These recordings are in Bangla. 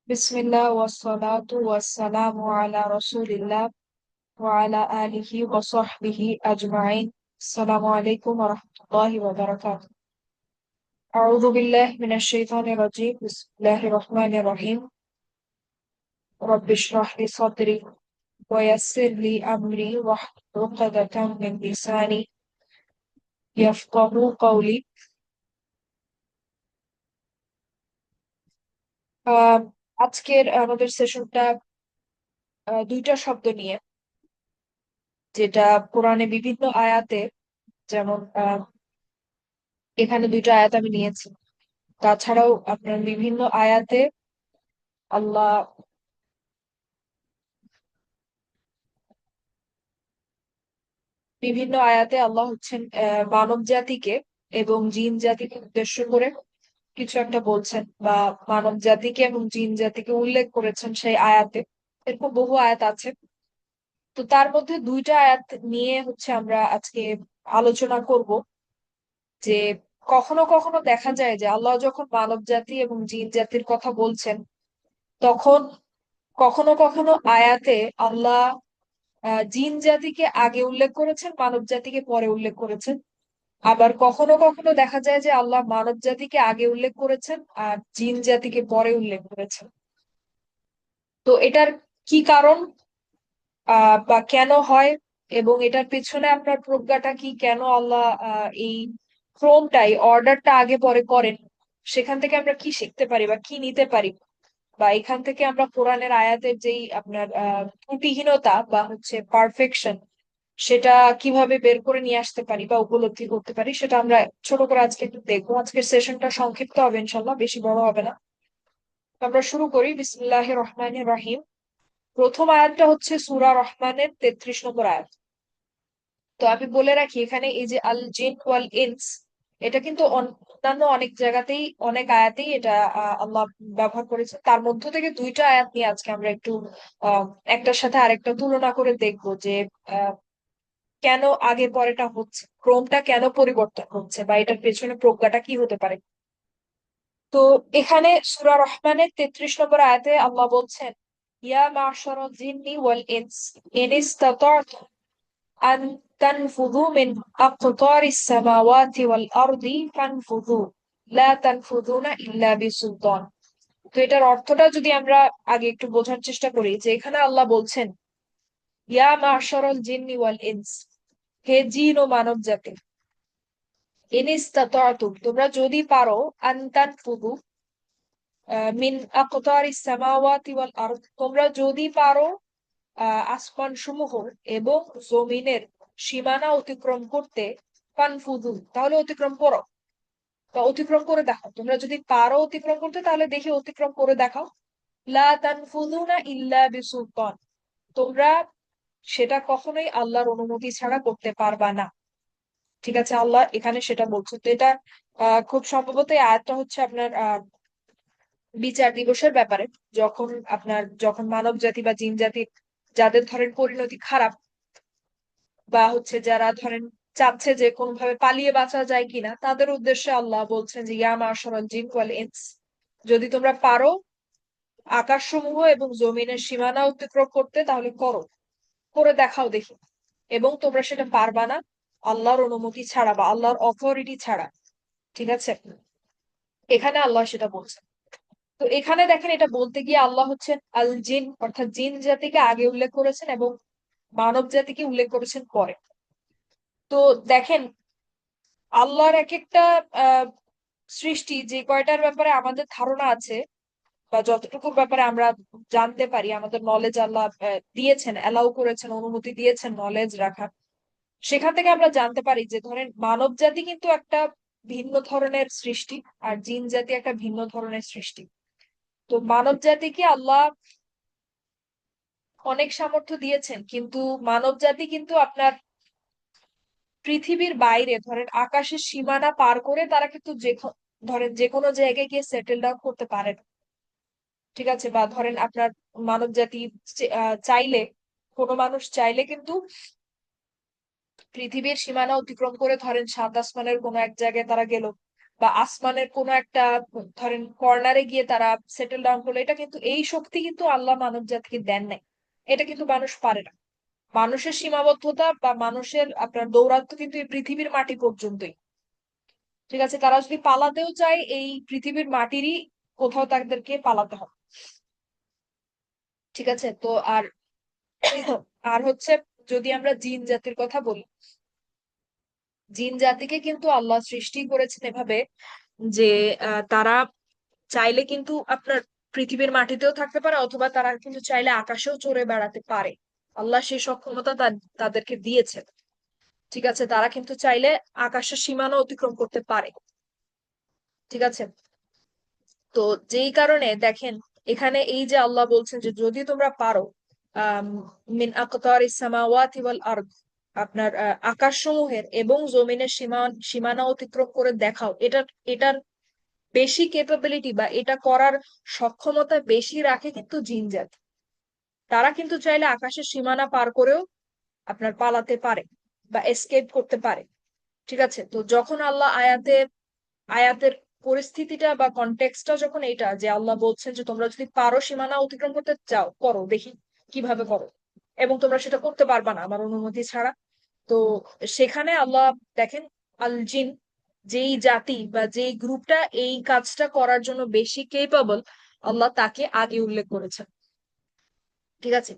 বিসমিল্লাহ ওয়াসসালাতু ওয়াসসালামু আলা রাসূলিল্লাহ ওয়া আলা আলিহি ওয়া সাহবিহি আজমাইন। আসসালামু আলাইকুম ওয়া রাহমাতুল্লাহি ওয়া বারাকাতুহু। আউযু বিল্লাহি মিনাশ শাইতানির রাজীম। বিসমিল্লাহির রহমানির রহিম। রাব্বি ইশরাহ লি সাদরি ওয়া ইয়াসসির লি আমরি ওয়াহলুল উকদাতাম মিন লিসানি ইয়াফকাহু কওলি। আহ, আজকের আমাদের সেশনটা দুইটা শব্দ নিয়ে, যেটা কোরআনে বিভিন্ন আয়াতে, যেমন এখানে দুইটা আয়াত আমি নিয়েছি। তাছাড়াও আপনার আল্লাহ বিভিন্ন আয়াতে আল্লাহ হচ্ছেন মানব জাতিকে এবং জিন জাতিকে উদ্দেশ্য করে কিছু একটা বলছেন, বা মানব জাতিকে এবং জিন জাতিকে উল্লেখ করেছেন সেই আয়াতে। এরকম বহু আয়াত আছে। তো তার মধ্যে দুইটা আয়াত নিয়ে হচ্ছে আমরা আজকে আলোচনা করব, যে কখনো কখনো দেখা যায় যে আল্লাহ যখন মানব জাতি এবং জিন জাতির কথা বলছেন, তখন কখনো কখনো আয়াতে আল্লাহ জিন জাতিকে আগে উল্লেখ করেছেন, মানব জাতিকে পরে উল্লেখ করেছেন। আবার কখনো কখনো দেখা যায় যে আল্লাহ মানব জাতিকে আগে উল্লেখ করেছেন আর জিন জাতিকে পরে উল্লেখ করেছেন। তো এটার কি কারণ, বা কেন হয়, এবং এটার পেছনে আপনার প্রজ্ঞাটা কি, কেন আল্লাহ এই ক্রমটাই, অর্ডারটা আগে পরে করেন, সেখান থেকে আমরা কি শিখতে পারি বা কি নিতে পারি, বা এখান থেকে আমরা কোরআনের আয়াতের যেই আপনার ত্রুটিহীনতা বা হচ্ছে পারফেকশন, সেটা কিভাবে বের করে নিয়ে আসতে পারি বা উপলব্ধি করতে পারি, সেটা আমরা ছোট করে আজকে একটু দেখবো। আজকের সেশনটা সংক্ষিপ্ত হবে, ইনশাল্লাহ বেশি বড় হবে না। তো আমরা শুরু করি। বিসমিল্লাহির রহমানির রহিম। প্রথম আয়াতটা হচ্ছে সূরা রহমানের 33 নম্বর আয়াত। তো আমি বলে রাখি, এখানে এই যে আল জিন ওয়াল ইনস, এটা কিন্তু অন্যান্য অনেক জায়গাতেই, অনেক আয়াতেই এটা আল্লাহ ব্যবহার করেছে। তার মধ্য থেকে দুইটা আয়াত নিয়ে আজকে আমরা একটু আহ একটার সাথে আরেকটা তুলনা করে দেখবো, যে আহ, কেন আগে পরেটা হচ্ছে, ক্রমটা কেন পরিবর্তন হচ্ছে, বা এটার পেছনে প্রজ্ঞাটা কি হতে পারে। তো এখানে সূরা রহমানের 33 নম্বর আয়াতে আল্লাহ বলছেন, ইয়া মাশারাল জিন্নি ওয়াল ইনস ইন ইসতাতা'তুম আন তানফুযু মিন আকতারিস সামাওয়াতি ওয়াল আরদি ফানফুযু লা তানফুযুনা ইল্লা বিসুলতান। তো এটার অর্থটা যদি আমরা আগে একটু বোঝার চেষ্টা করি, যে এখানে আল্লাহ বলছেন, ইয়া মাশারাল জিন্নি ওয়াল ইনস, হে জিন ও মানব জাতি, ইনিস্তাতাতুম, তোমরা যদি পারো, আনতানফুযু মিন আকতারিস সামাওয়াতি ওয়াল আরদ, তোমরা যদি পারো আসমান সমূহ এবং জমিনের সীমানা অতিক্রম করতে, ফানফুযু, তাহলে অতিক্রম করো বা অতিক্রম করে দেখাও। তোমরা যদি পারো অতিক্রম করতে, তাহলে দেখি অতিক্রম করে দেখাও। লা তানফুযুনা ইল্লা বিসুলতান, তোমরা সেটা কখনোই আল্লাহর অনুমতি ছাড়া করতে পারবা না। ঠিক আছে, আল্লাহ এখানে সেটা বলছে। তো এটা খুব সম্ভবত এই আয়াতটা হচ্ছে আপনার বিচার দিবসের ব্যাপারে, যখন মানব জাতি বা জিন জাতি, যাদের ধরেন পরিণতি খারাপ, বা হচ্ছে যারা ধরেন চাচ্ছে যে কোনোভাবে পালিয়ে বাঁচা যায় কিনা, তাদের উদ্দেশ্যে আল্লাহ বলছেন যে ইয়া মাশারাল জিন ওয়াল ইনস, যদি তোমরা পারো আকাশসমূহ এবং জমিনের সীমানা অতিক্রম করতে, তাহলে করো, করে দেখাও দেখি। এবং তোমরা সেটা পারবা না আল্লাহর অনুমতি ছাড়া বা আল্লাহর অথরিটি ছাড়া। ঠিক আছে, এখানে আল্লাহ সেটা বলছেন। তো এখানে দেখেন, এটা বলতে গিয়ে আল্লাহ হচ্ছেন আল জিন, অর্থাৎ জিন জাতিকে আগে উল্লেখ করেছেন এবং মানব জাতিকে উল্লেখ করেছেন পরে। তো দেখেন, আল্লাহর এক একটা আহ সৃষ্টি, যে কয়টার ব্যাপারে আমাদের ধারণা আছে, বা যতটুকু ব্যাপারে আমরা জানতে পারি, আমাদের নলেজ আল্লাহ দিয়েছেন, অ্যালাউ করেছেন, অনুমতি দিয়েছেন নলেজ রাখার, সেখান থেকে আমরা জানতে পারি যে ধরেন মানব জাতি কিন্তু একটা ভিন্ন ধরনের সৃষ্টি, আর জিন জাতি একটা ভিন্ন ধরনের সৃষ্টি। তো মানব জাতিকে আল্লাহ অনেক সামর্থ্য দিয়েছেন, কিন্তু মানব জাতি কিন্তু আপনার পৃথিবীর বাইরে, ধরেন আকাশের সীমানা পার করে তারা কিন্তু ধরেন যে কোনো জায়গায় গিয়ে সেটেল ডাউন করতে পারে না। ঠিক আছে, বা ধরেন আপনার মানব জাতি চাইলে, কোনো মানুষ চাইলে কিন্তু পৃথিবীর সীমানা অতিক্রম করে ধরেন সাত আসমানের কোনো এক জায়গায় তারা গেল, বা আসমানের কোনো একটা ধরেন কর্নারে গিয়ে তারা সেটেল ডাউন করলো, এটা কিন্তু এই শক্তি কিন্তু আল্লাহ মানব জাতিকে দেন নাই। এটা কিন্তু মানুষ পারে না। মানুষের সীমাবদ্ধতা বা মানুষের আপনার দৌরাত্ম কিন্তু এই পৃথিবীর মাটি পর্যন্তই। ঠিক আছে, তারা যদি পালাতেও চায় এই পৃথিবীর মাটিরই কোথাও তাদেরকে পালাতে হবে। ঠিক আছে, তো আর আর হচ্ছে যদি আমরা জিন জাতির কথা বলি, জিন জাতিকে কিন্তু আল্লাহ সৃষ্টি করেছেন এভাবে যে তারা চাইলে কিন্তু আপনার পৃথিবীর মাটিতেও থাকতে পারে, অথবা তারা কিন্তু চাইলে আকাশেও চড়ে বেড়াতে পারে। আল্লাহ সেই সক্ষমতা তাদেরকে দিয়েছেন। ঠিক আছে, তারা কিন্তু চাইলে আকাশের সীমানা অতিক্রম করতে পারে। ঠিক আছে, তো যেই কারণে দেখেন এখানে এই যে আল্লাহ বলছেন যে যদি তোমরা পারো আহ মিন আকতারিস সামাওয়াতি ওয়াল আরদ, আপনার আকাশ সমূহের এবং জমিনের সীমানা অতিক্রম করে দেখাও। এটার বেশি ক্যাপাবিলিটি বা এটা করার সক্ষমতা বেশি রাখে কিন্তু জিন জাতি। তারা কিন্তু চাইলে আকাশের সীমানা পার করেও আপনার পালাতে পারে বা এসকেপ করতে পারে। ঠিক আছে, তো যখন আল্লাহ আয়াতের পরিস্থিতিটা বা কনটেক্সটটা যখন এটা যে আল্লাহ বলছেন যে তোমরা যদি পারো সীমানা অতিক্রম করতে চাও, করো, দেখি কিভাবে করো, এবং তোমরা সেটা করতে পারবা না আমার অনুমতি ছাড়া। তো সেখানে আল্লাহ দেখেন আল জিন, যেই জাতি বা যেই গ্রুপটা এই কাজটা করার জন্য বেশি কেপাবল, আল্লাহ তাকে আগে উল্লেখ করেছেন। ঠিক আছে,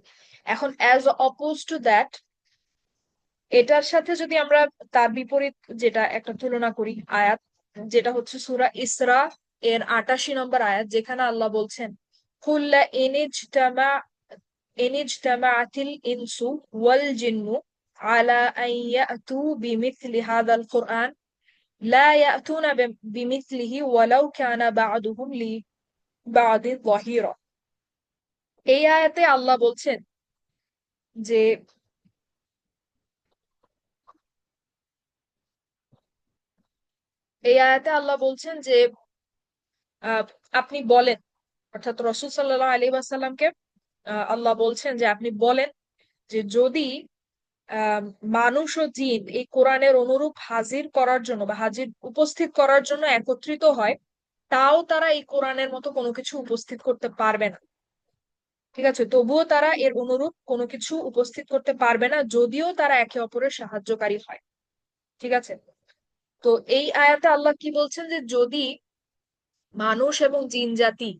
এখন অ্যাজ অপোজ টু দ্যাট, এটার সাথে যদি আমরা তার বিপরীত যেটা একটা তুলনা করি আয়াত, যেটা হচ্ছে সূরা ইসরা এর ৮৮ নম্বর আয়াত, যেখানে আল্লাহ বলছেন কুল্লা ইনিজতামাআতিল ইনসু ওয়াল জিন্নু আলা আন ইয়াতু বিমিথলি হাদাল কুরআন লা ইয়াতুনা বিমিথলিহি ওয়ালাউ কানা বা'দুহুম লিবা'দিন যাহিরা। এই আয়াতে আল্লাহ বলছেন যে এই আয়াতে আল্লাহ বলছেন যে আহ, আপনি বলেন, অর্থাৎ রসুল সাল্লাহ আলী ওয়াসাল্লামকে আল্লাহ বলছেন যে আপনি বলেন যে যদি আহ মানুষ ও জিন এই কোরআনের অনুরূপ হাজির করার জন্য বা হাজির উপস্থিত করার জন্য একত্রিত হয়, তাও তারা এই কোরআনের মতো কোনো কিছু উপস্থিত করতে পারবে না। ঠিক আছে, তবুও তারা এর অনুরূপ কোনো কিছু উপস্থিত করতে পারবে না, যদিও তারা একে অপরের সাহায্যকারী হয়। ঠিক আছে, তো এই আয়াতে আল্লাহ কি বলছেন যে যদি মানুষ এবং জিন জাতি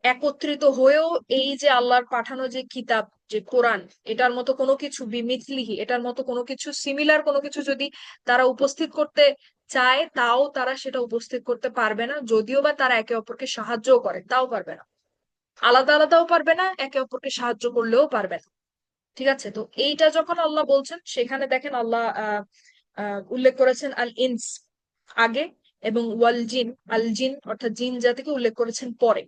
একত্রিত হয়েও এই যে আল্লাহর পাঠানো যে কিতাব, যে কোরআন, এটার মতো কোনো কিছু বিমিথলিহি, এটার মতো কোনো কিছু সিমিলার কোনো কিছু যদি তারা উপস্থিত করতে চায়, তাও তারা সেটা উপস্থিত করতে পারবে না, যদিও বা তারা একে অপরকে সাহায্যও করে, তাও পারবে না। আলাদা আলাদাও পারবে না, একে অপরকে সাহায্য করলেও পারবে না। ঠিক আছে, তো এইটা যখন আল্লাহ বলছেন, সেখানে দেখেন আল্লাহ উল্লেখ করেছেন আল ইনস আগে, এবং ওয়াল জিন, আল জিন অর্থাৎ জিন জাতিকে উল্লেখ করেছেন পরে।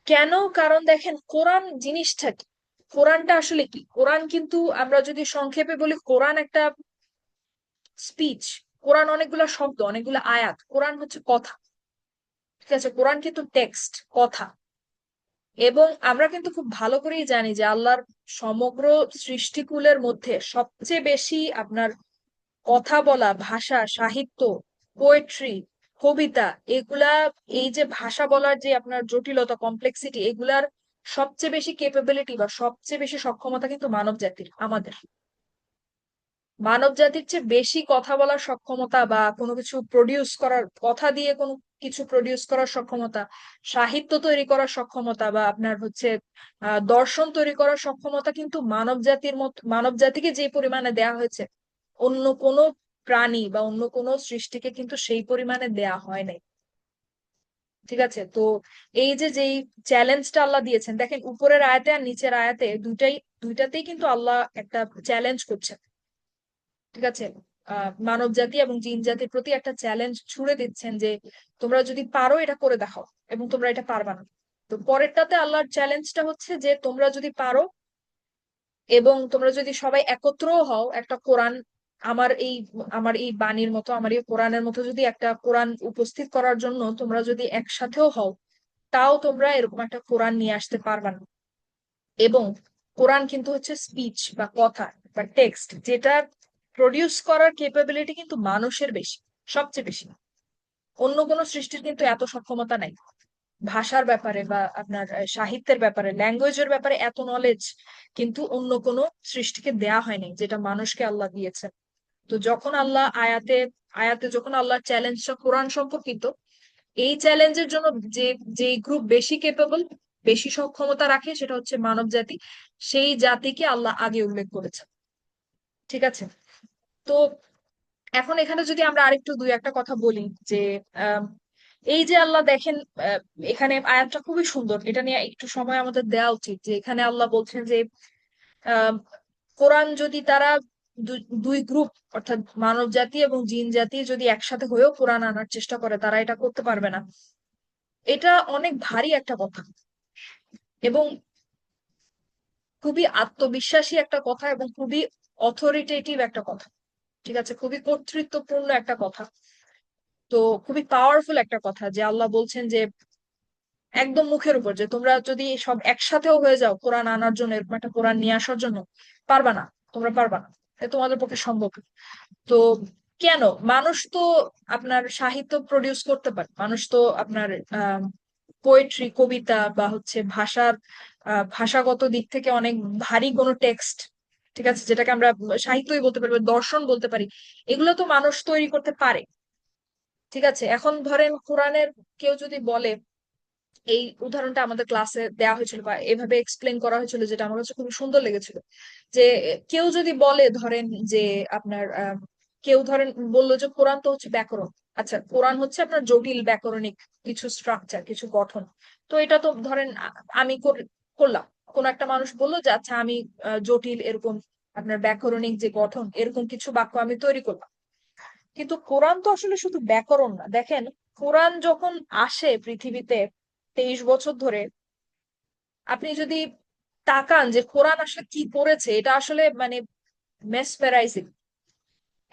কেন? কারণ দেখেন কোরআন জিনিসটা কি, কোরআনটা আসলে কি? কোরআন কিন্তু আমরা যদি সংক্ষেপে বলি, কোরআন একটা স্পিচ। কোরআন অনেকগুলা শব্দ, অনেকগুলো আয়াত। কোরআন হচ্ছে কথা। ঠিক আছে, কোরআন কিন্তু টেক্সট, কথা। এবং আমরা কিন্তু খুব ভালো করেই জানি যে আল্লাহর সমগ্র সৃষ্টিকুলের মধ্যে সবচেয়ে বেশি আপনার কথা বলা ভাষা, সাহিত্য, পোয়েট্রি, কবিতা, এগুলা, এই যে ভাষা বলার যে আপনার জটিলতা, কমপ্লেক্সিটি, এগুলার সবচেয়ে বেশি কেপেবিলিটি বা সবচেয়ে বেশি সক্ষমতা কিন্তু মানব জাতির, আমাদের মানব জাতির চেয়ে বেশি কথা বলার সক্ষমতা বা কোনো কিছু প্রডিউস করার, কথা দিয়ে কোনো কিছু প্রডিউস করার সক্ষমতা, সাহিত্য তৈরি করার সক্ষমতা, বা আপনার হচ্ছে দর্শন তৈরি করার সক্ষমতা কিন্তু মানব জাতির মতো, মানব জাতিকে যে পরিমাণে দেয়া হয়েছে, অন্য কোনো প্রাণী বা অন্য কোনো সৃষ্টিকে কিন্তু সেই পরিমাণে দেয়া হয় নাই। ঠিক আছে, তো এই যে যেই চ্যালেঞ্জটা আল্লাহ দিয়েছেন, দেখেন উপরের আয়াতে আর নিচের আয়াতে দুইটাতেই কিন্তু আল্লাহ একটা চ্যালেঞ্জ করছেন। ঠিক আছে, মানব জাতি এবং জিন জাতির প্রতি একটা চ্যালেঞ্জ ছুড়ে দিচ্ছেন যে তোমরা যদি পারো এটা করে দেখাও, এবং তোমরা এটা পারবা না। তো পরেরটাতে আল্লাহর চ্যালেঞ্জটা হচ্ছে যে তোমরা যদি পারো এবং তোমরা যদি সবাই একত্রও হও একটা কোরআন, আমার এই আমার এই বাণীর মতো, আমার এই কোরআনের মতো যদি একটা কোরআন উপস্থিত করার জন্য তোমরা যদি একসাথেও হও, তাও তোমরা এরকম একটা কোরআন নিয়ে আসতে পারবা না। এবং কোরআন কিন্তু হচ্ছে স্পিচ বা কথা বা টেক্সট, যেটা প্রডিউস করার কেপাবিলিটি কিন্তু মানুষের বেশি, সবচেয়ে বেশি। অন্য কোনো সৃষ্টির কিন্তু এত সক্ষমতা নাই ভাষার ব্যাপারে বা আপনার সাহিত্যের ব্যাপারে, ল্যাঙ্গুয়েজের ব্যাপারে এত নলেজ কিন্তু অন্য কোনো সৃষ্টিকে দেয়া হয়নি, যেটা মানুষকে আল্লাহ দিয়েছেন। তো যখন আল্লাহ আয়াতে আয়াতে যখন আল্লাহ চ্যালেঞ্জটা কোরআন সম্পর্কিত, এই চ্যালেঞ্জের জন্য যে যে গ্রুপ বেশি কেপেবল, বেশি সক্ষমতা রাখে, সেটা হচ্ছে মানব জাতি। সেই জাতিকে আল্লাহ আগে উল্লেখ করেছেন। ঠিক আছে। তো এখন এখানে যদি আমরা আরেকটু দুই একটা কথা বলি যে আম, এই যে আল্লাহ দেখেন, আহ, এখানে আয়াতটা খুবই সুন্দর, এটা নিয়ে একটু সময় আমাদের দেওয়া উচিত। যে এখানে আল্লাহ বলছেন যে আহ কোরআন যদি তারা দুই গ্রুপ, অর্থাৎ মানব জাতি এবং জিন জাতি যদি একসাথে হয়েও কোরআন আনার চেষ্টা করে, তারা এটা করতে পারবে না। এটা অনেক ভারী একটা কথা এবং খুবই আত্মবিশ্বাসী একটা কথা এবং খুবই অথরিটেটিভ একটা কথা। ঠিক আছে, খুবই কর্তৃত্বপূর্ণ একটা কথা। তো খুবই পাওয়ারফুল একটা কথা যে আল্লাহ বলছেন যে একদম মুখের উপর, যে তোমরা যদি সব একসাথেও হয়ে যাও কোরআন আনার জন্য, এরকম একটা কোরআন নিয়ে আসার জন্য, পারবা না, তোমরা পারবা না, এটা তোমাদের পক্ষে সম্ভব না। তো কেন? মানুষ তো আপনার সাহিত্য প্রডিউস করতে পারে, মানুষ তো আপনার পোয়েট্রি, কবিতা বা হচ্ছে ভাষার ভাষাগত দিক থেকে অনেক ভারী কোনো টেক্সট, ঠিক আছে, যেটাকে আমরা সাহিত্যই বলতে পারি বা দর্শন বলতে পারি, এগুলো তো মানুষ তৈরি করতে পারে। ঠিক আছে, এখন ধরেন কোরআনের কেউ যদি বলে, এই উদাহরণটা আমাদের ক্লাসে দেওয়া হয়েছিল বা এভাবে এক্সপ্লেন করা হয়েছিল, যেটা আমার কাছে খুব সুন্দর লেগেছিল। যে কেউ যদি বলে ধরেন যে আপনার কেউ ধরেন বললো যে কোরআন তো হচ্ছে ব্যাকরণ। আচ্ছা, কোরআন হচ্ছে আপনার জটিল ব্যাকরণিক কিছু স্ট্রাকচার, কিছু গঠন। তো এটা তো ধরেন আমি করলাম, কোন একটা মানুষ বললো যে আচ্ছা আমি জটিল এরকম আপনার ব্যাকরণিক যে গঠন, এরকম কিছু বাক্য আমি তৈরি করলাম। কিন্তু কোরআন তো আসলে শুধু ব্যাকরণ না। দেখেন, কোরআন যখন আসে পৃথিবীতে 23 বছর ধরে, আপনি যদি তাকান যে কোরআন আসলে কি করেছে, এটা আসলে মানে মেসমেরাইজিং।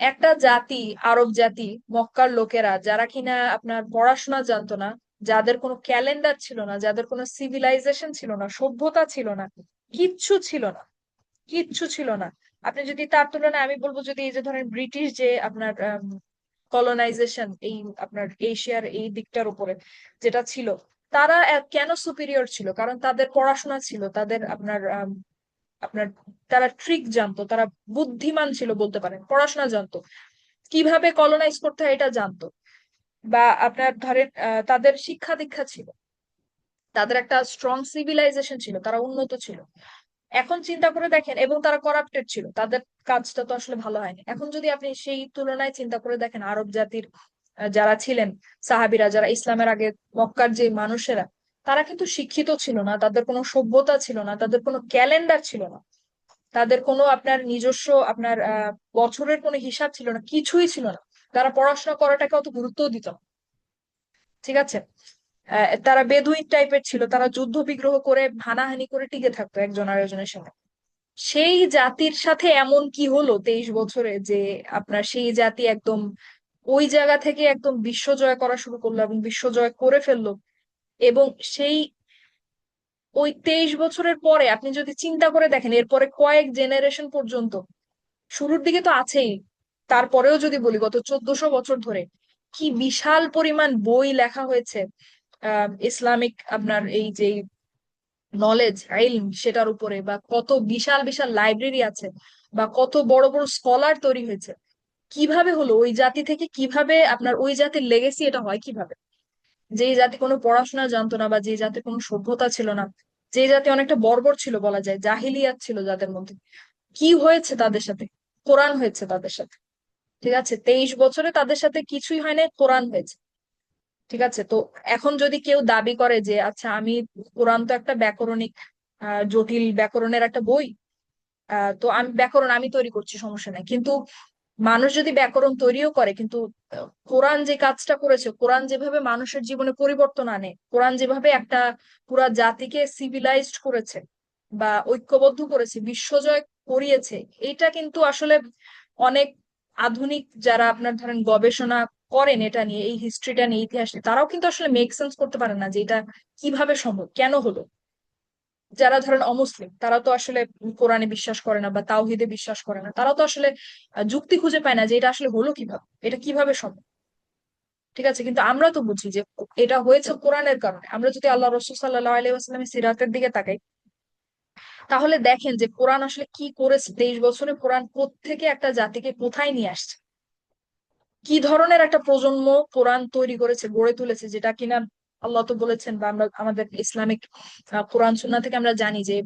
একটা জাতি, আরব জাতি, মক্কার লোকেরা, যারা কিনা আপনার পড়াশোনা জানতো না, যাদের কোনো ক্যালেন্ডার ছিল না, যাদের কোনো সিভিলাইজেশন ছিল না, সভ্যতা ছিল না, কিচ্ছু ছিল না, কিচ্ছু ছিল না। আপনি যদি তার তুলনায় আমি বলবো, যদি এই যে ধরেন ব্রিটিশ যে আপনার কলোনাইজেশন এই আপনার এশিয়ার এই দিকটার উপরে যেটা ছিল, তারা কেন সুপিরিয়র ছিল? কারণ তাদের পড়াশোনা ছিল, তাদের আপনার আপনার তারা ট্রিক জানতো, তারা বুদ্ধিমান ছিল বলতে পারেন, পড়াশোনা জানতো, কিভাবে কলোনাইজ করতে হয় এটা জানতো। বা আপনার ধরেন তাদের শিক্ষা দীক্ষা ছিল, তাদের একটা স্ট্রং সিভিলাইজেশন ছিল, তারা উন্নত ছিল। এখন চিন্তা করে দেখেন, এবং তারা করাপ্টেড ছিল, তাদের কাজটা তো আসলে ভালো হয়নি। এখন যদি আপনি সেই তুলনায় চিন্তা করে দেখেন, আরব জাতির যারা ছিলেন, সাহাবিরা, যারা ইসলামের আগে মক্কার যে মানুষেরা, তারা কিন্তু শিক্ষিত ছিল না, তাদের কোনো সভ্যতা ছিল না, তাদের কোনো ক্যালেন্ডার ছিল না, তাদের কোনো আপনার নিজস্ব আপনার বছরের কোনো হিসাব ছিল না, কিছুই ছিল না। তারা পড়াশোনা করাটাকে অত গুরুত্বও দিত না। ঠিক আছে। তারা বেদুইন টাইপের ছিল, তারা যুদ্ধ বিগ্রহ করে হানাহানি করে টিকে থাকতো একজন আরেকজনের সাথে। সেই জাতির সাথে এমন কি হলো 23 বছরে যে আপনার সেই জাতি একদম ওই জায়গা থেকে একদম বিশ্ব জয় করা শুরু করলো এবং বিশ্ব জয় করে ফেললো। এবং সেই ওই 23 বছরের পরে আপনি যদি চিন্তা করে দেখেন, এরপরে কয়েক জেনারেশন পর্যন্ত, শুরুর দিকে তো আছেই, তারপরেও যদি বলি গত 1400 বছর ধরে কি বিশাল পরিমাণ বই লেখা হয়েছে ইসলামিক আপনার এই যে নলেজ, ইলম, সেটার উপরে, বা কত বিশাল বিশাল লাইব্রেরি আছে, বা কত বড় বড় স্কলার তৈরি হয়েছে। কিভাবে হলো? ওই জাতি থেকে কিভাবে আপনার ওই জাতির লেগেসি এটা হয় কিভাবে? যে জাতি কোনো পড়াশোনা জানতো না, বা যে জাতির কোনো সভ্যতা ছিল না, যে জাতি অনেকটা বর্বর ছিল বলা যায়, জাহিলিয়াত ছিল যাদের মধ্যে, কি হয়েছে তাদের সাথে? কোরআন হয়েছে তাদের সাথে। ঠিক আছে, 23 বছরে তাদের সাথে কিছুই হয় না, কোরআন হয়েছে। ঠিক আছে। তো এখন যদি কেউ দাবি করে যে আচ্ছা আমি, কোরআন তো একটা ব্যাকরণিক জটিল ব্যাকরণের একটা বই, তো আমি ব্যাকরণ আমি তৈরি করছি, সমস্যা নাই। কিন্তু মানুষ যদি ব্যাকরণ তৈরিও করে, কিন্তু কোরআন যে কাজটা করেছে, কোরআন যেভাবে মানুষের জীবনে পরিবর্তন আনে, কোরআন যেভাবে একটা পুরা জাতিকে সিভিলাইজড করেছে বা ঐক্যবদ্ধ করেছে, বিশ্বজয় করিয়েছে, এটা কিন্তু আসলে অনেক আধুনিক যারা আপনার ধরেন গবেষণা করেন এটা নিয়ে, এই হিস্ট্রিটা নিয়ে, ইতিহাস নিয়ে, তারাও কিন্তু আসলে মেক সেন্স করতে পারে না যে এটা কিভাবে সম্ভব, কেন হলো। যারা ধরেন অমুসলিম, তারা তো আসলে কোরআনে বিশ্বাস করে না বা তাওহিদে বিশ্বাস করে না, তারাও তো আসলে যুক্তি খুঁজে পায় না যে এটা আসলে হলো কিভাবে, এটা কিভাবে সম্ভব। ঠিক আছে, কিন্তু আমরা তো বুঝি যে এটা হয়েছে কোরআনের কারণে। আমরা যদি আল্লাহ রসুল সাল্লাহ আলাইহি ওয়াসাল্লামের সিরাতের দিকে তাকাই, তাহলে দেখেন যে কোরআন আসলে কি করেছে। 23 বছরে কোরআন কোত্থেকে একটা জাতিকে কোথায় নিয়ে আসছে, কি ধরনের একটা প্রজন্ম কোরআন তৈরি করেছে, গড়ে তুলেছে, যেটা কিনা আল্লাহ তো বলেছেন, বা আমরা আমাদের ইসলামিক কোরআন সুন্নাহ থেকে আমরা জানি যে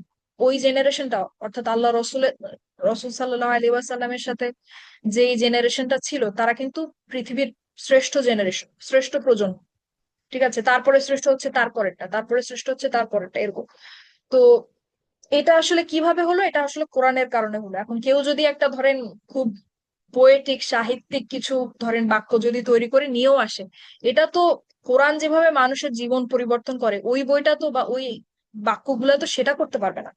ওই জেনারেশনটা, অর্থাৎ আল্লাহ রসুলের, রসুল সাল্লাহ আলী ওয়াসাল্লামের সাথে যে জেনারেশনটা ছিল, তারা কিন্তু পৃথিবীর শ্রেষ্ঠ জেনারেশন, শ্রেষ্ঠ প্রজন্ম। ঠিক আছে, তারপরে শ্রেষ্ঠ হচ্ছে তারপরেরটা, তারপরে শ্রেষ্ঠ হচ্ছে তারপরেরটা, এরকম। তো এটা আসলে কিভাবে হলো? এটা আসলে কোরআনের কারণে হলো। এখন কেউ যদি একটা ধরেন খুব পোয়েটিক সাহিত্যিক কিছু ধরেন বাক্য যদি তৈরি করে নিয়েও আসে, এটা তো কোরআন যেভাবে মানুষের জীবন পরিবর্তন করে, ওই বইটা তো বা ওই বাক্যগুলো তো সেটা করতে পারবে না।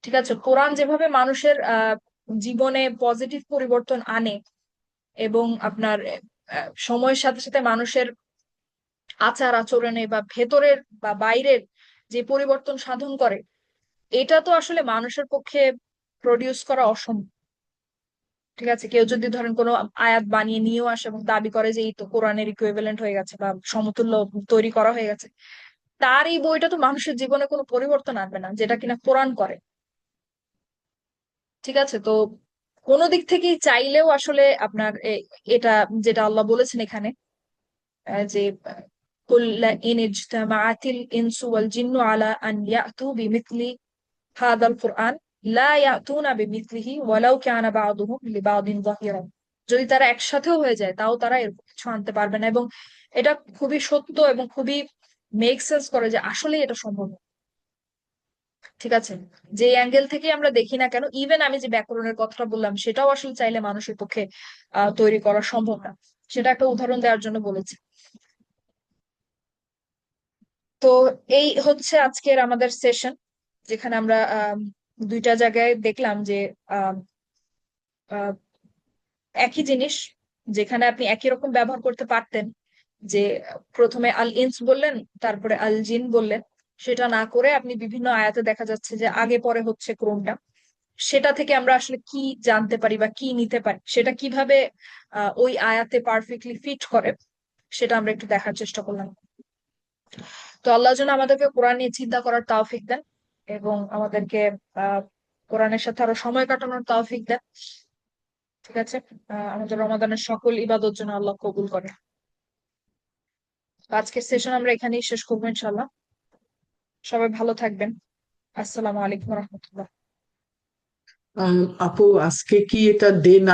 ঠিক আছে, কোরআন যেভাবে মানুষের জীবনে পজিটিভ পরিবর্তন আনে, এবং আপনার সময়ের সাথে সাথে মানুষের আচার আচরণে বা ভেতরের বা বাইরের যে পরিবর্তন সাধন করে, এটা তো আসলে মানুষের পক্ষে প্রডিউস করা অসম্ভব। ঠিক আছে, কেউ যদি ধরেন কোনো আয়াত বানিয়ে নিয়েও আসে এবং দাবি করে যে এই তো কোরআনের ইকুইভ্যালেন্ট হয়ে গেছে বা সমতুল্য তৈরি করা হয়ে গেছে, তার এই বইটা তো মানুষের জীবনে কোনো পরিবর্তন আনবে না, যেটা কিনা কোরআন করে। ঠিক আছে, তো কোনো দিক থেকেই চাইলেও আসলে আপনার এটা যেটা আল্লাহ বলেছেন এখানে, যে قل إن اجتمعت الإنس والجن على أن يأتوا بمثل هذا القرآن لا يأتون بمثله ولو كان بعضهم لبعض ظهيرا। যদি তারা একসাথেও হয়ে যায়, তাও তারা এরকম কিছু আনতে পারবে না। এবং এটা খুবই সত্য এবং খুবই মেক সেন্স করে যে আসলে এটা সম্ভব। ঠিক আছে, যে অ্যাঙ্গেল থেকে আমরা দেখি না কেন, ইভেন আমি যে ব্যাকরণের কথাটা বললাম, সেটাও আসলে চাইলে মানুষের পক্ষে তৈরি করা সম্ভব না। সেটা একটা উদাহরণ দেওয়ার জন্য বলেছি। তো এই হচ্ছে আজকের আমাদের সেশন, যেখানে আমরা দুইটা জায়গায় দেখলাম যে আহ আহ, একই জিনিস, যেখানে আপনি একই রকম ব্যবহার করতে পারতেন, যে প্রথমে আল ইনস বললেন, তারপরে আল জিন বললেন, সেটা না করে আপনি বিভিন্ন আয়াতে দেখা যাচ্ছে যে আগে পরে হচ্ছে ক্রমটা। সেটা থেকে আমরা আসলে কি জানতে পারি বা কি নিতে পারি, সেটা কিভাবে ওই আয়াতে পারফেক্টলি ফিট করে, সেটা আমরা একটু দেখার চেষ্টা করলাম। তো আল্লাহ যেন আমাদেরকে কোরআন নিয়ে চিন্তা করার তৌফিক দেন, এবং আমাদেরকে আহ কোরআনের সাথে আরো সময় কাটানোর তৌফিক দেন। ঠিক আছে, আমাদের রমাদানের সকল ইবাদত যেন আল্লাহ কবুল করে। তো আজকের সেশন আমরা এখানেই শেষ করবো ইনশাল্লাহ। সবাই ভালো থাকবেন। আসসালামু আলাইকুম রহমতুল্লাহ। আপু, আজকে কি এটা ডে